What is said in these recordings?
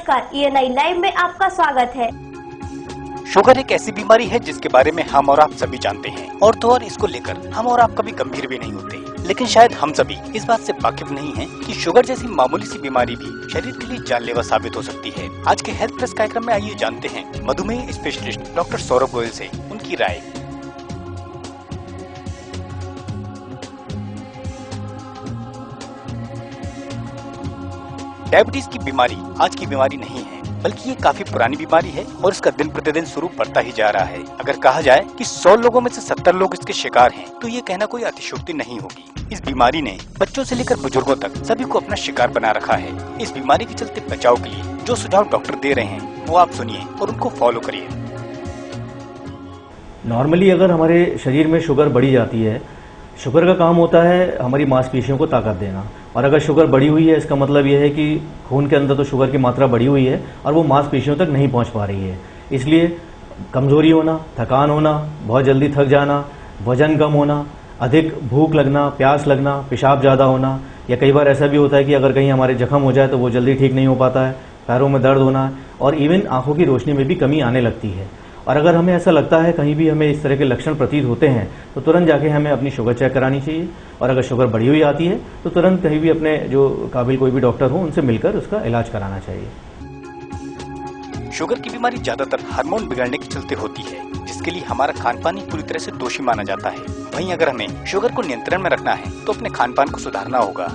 नमस्कार, ENI live में आपका स्वागत है। शुगर एक ऐसी बीमारी है जिसके बारे में हम और आप सभी जानते हैं और तो और इसको लेकर हम और आप कभी गंभीर भी नहीं होते, लेकिन शायद हम सभी इस बात से वाकिफ नहीं हैं कि शुगर जैसी मामूली सी बीमारी भी शरीर के लिए जानलेवा साबित हो सकती है। आज के हेल्थ प्लस कार्यक्रम में आइए जानते हैं मधुमेह स्पेशलिस्ट डॉक्टर सौरभ गोयल से उनकी राय। डायबिटीज की बीमारी आज की बीमारी नहीं है, बल्कि ये काफी पुरानी बीमारी है और इसका दिन प्रतिदिन स्वरूप बढ़ता ही जा रहा है। अगर कहा जाए कि 100 लोगों में से 70 लोग इसके शिकार हैं, तो ये कहना कोई अतिशयोक्ति नहीं होगी। इस बीमारी ने बच्चों से लेकर बुजुर्गों तक सभी को अपना शिकार बना रखा है। इस बीमारी के चलते बचाव के लिए जो सुझाव डॉक्टर दे रहे हैं वो आप सुनिए और उनको फॉलो करिए। नॉर्मली अगर हमारे शरीर में शुगर बढ़ी जाती है, शुगर का काम होता है हमारी मांसपेशियों को ताकत देना, और अगर शुगर बढ़ी हुई है इसका मतलब यह है कि खून के अंदर तो शुगर की मात्रा बढ़ी हुई है और वो मांसपेशियों तक नहीं पहुंच पा रही है। इसलिए कमजोरी होना, थकान होना, बहुत जल्दी थक जाना, वजन कम होना, अधिक भूख लगना, प्यास लगना, पेशाब ज़्यादा होना, या कई बार ऐसा भी होता है कि अगर कहीं हमारे जख्म हो जाए तो वो जल्दी ठीक नहीं हो पाता है, पैरों में दर्द होना और इवन आंखों की रोशनी में भी कमी आने लगती है। और अगर हमें ऐसा लगता है कहीं भी हमें इस तरह के लक्षण प्रतीत होते हैं तो तुरंत जाके हमें अपनी शुगर चेक करानी चाहिए, और अगर शुगर बढ़ी हुई आती है तो तुरंत कहीं भी अपने जो काबिल कोई भी डॉक्टर हो उनसे मिलकर उसका इलाज कराना चाहिए। शुगर की बीमारी ज्यादातर हार्मोन बिगड़ने के चलते होती है, जिसके लिए हमारा खान पान ही पूरी तरह से दोषी माना जाता है। वहीं अगर हमें शुगर को नियंत्रण में रखना है तो अपने खान पान को सुधारना होगा।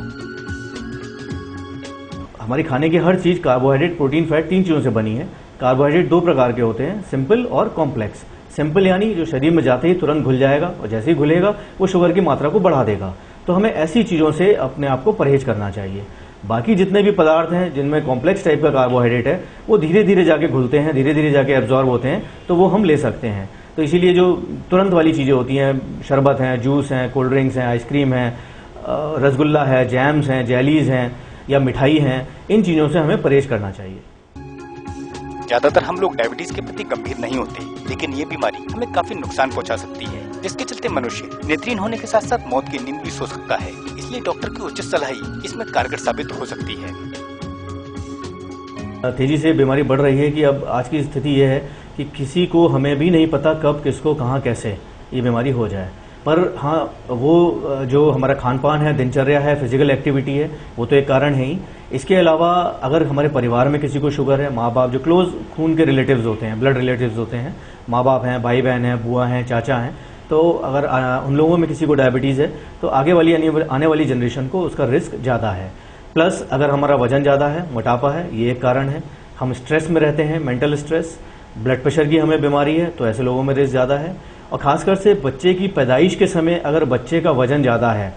हमारी खाने की हर चीज कार्बोहाइड्रेट, प्रोटीन, फैट, 3 चीजों से बनी है। कार्बोहाइड्रेट 2 प्रकार के होते हैं, सिंपल और कॉम्प्लेक्स। सिंपल यानी जो शरीर में जाते ही तुरंत घुल जाएगा और जैसे ही घुलेगा वो शुगर की मात्रा को बढ़ा देगा, तो हमें ऐसी चीजों से अपने आप को परहेज करना चाहिए। बाकी जितने भी पदार्थ हैं जिनमें कॉम्प्लेक्स टाइप का कार्बोहाइड्रेट है वो धीरे धीरे जाके घुलते हैं, धीरे धीरे जाके एब्जॉर्ब होते हैं, तो वो हम ले सकते हैं। तो इसीलिए जो तुरंत वाली चीजें होती हैं, शरबत हैं, जूस हैं, कोल्ड ड्रिंक्स हैं, आइसक्रीम है, रसगुल्ला है, जैम्स हैं, जेलीज हैं या मिठाई हैं, इन चीजों से हमें परहेज करना चाहिए। ज्यादातर हम लोग डायबिटीज के प्रति गंभीर नहीं होते, लेकिन ये बीमारी हमें काफी नुकसान पहुंचा सकती है, जिसके चलते मनुष्य नेत्रहीन होने के साथ साथ मौत की नींद भी सो सकता है। इसलिए डॉक्टर की उचित सलाह ही इसमें कारगर साबित हो सकती है। तेजी से बीमारी बढ़ रही है कि अब आज की स्थिति यह है कि किसी को हमें भी नहीं पता कब, किसको, कहाँ, कैसे ये बीमारी हो जाए। पर हाँ, वो जो हमारा खान पान है, दिनचर्या है, फिजिकल एक्टिविटी है, वो तो एक कारण है ही। इसके अलावा अगर हमारे परिवार में किसी को शुगर है, माँ बाप जो क्लोज खून के रिलेटिव्स होते हैं, ब्लड रिलेटिव्स होते हैं, माँ बाप हैं, भाई बहन हैं, बुआ हैं, चाचा हैं, तो अगर उन लोगों में किसी को डायबिटीज़ है तो आगे वाली आने वाली जनरेशन को उसका रिस्क ज़्यादा है। प्लस अगर हमारा वजन ज़्यादा है, मोटापा है, ये एक कारण है। हम स्ट्रेस में रहते हैं, मेंटल स्ट्रेस, ब्लड प्रेशर की हमें बीमारी है तो ऐसे लोगों में रिस्क ज़्यादा है। और खासकर से बच्चे की पैदाइश के समय अगर बच्चे का वजन ज़्यादा है,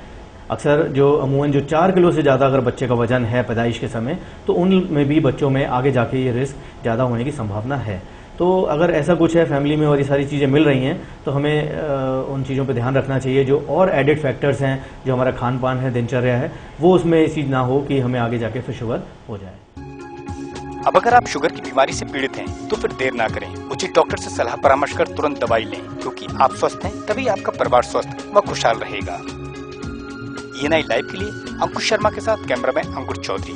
अक्सर जो अमूमन जो 4 किलो से ज़्यादा अगर बच्चे का वजन है पैदाइश के समय, तो उनमें भी बच्चों में आगे जाके ये रिस्क ज़्यादा होने की संभावना है। तो अगर ऐसा कुछ है फैमिली में और ये सारी चीज़ें मिल रही हैं तो हमें उन चीज़ों पे ध्यान रखना चाहिए। जो और एडेड फैक्टर्स हैं, जो हमारा खान पान है, दिनचर्या है, वो उसमें ये चीज़ ना हो कि हमें आगे जाके फिर शुगर हो जाए। अब अगर आप शुगर की बीमारी से पीड़ित हैं तो फिर देर ना करें, उचित डॉक्टर से सलाह परामर्श कर तुरंत दवाई लें, क्योंकि आप स्वस्थ हैं तभी आपका परिवार स्वस्थ व खुशहाल रहेगा। ENI लाइव के लिए अंकुश शर्मा के साथ कैमरामैन अंकुश चौधरी।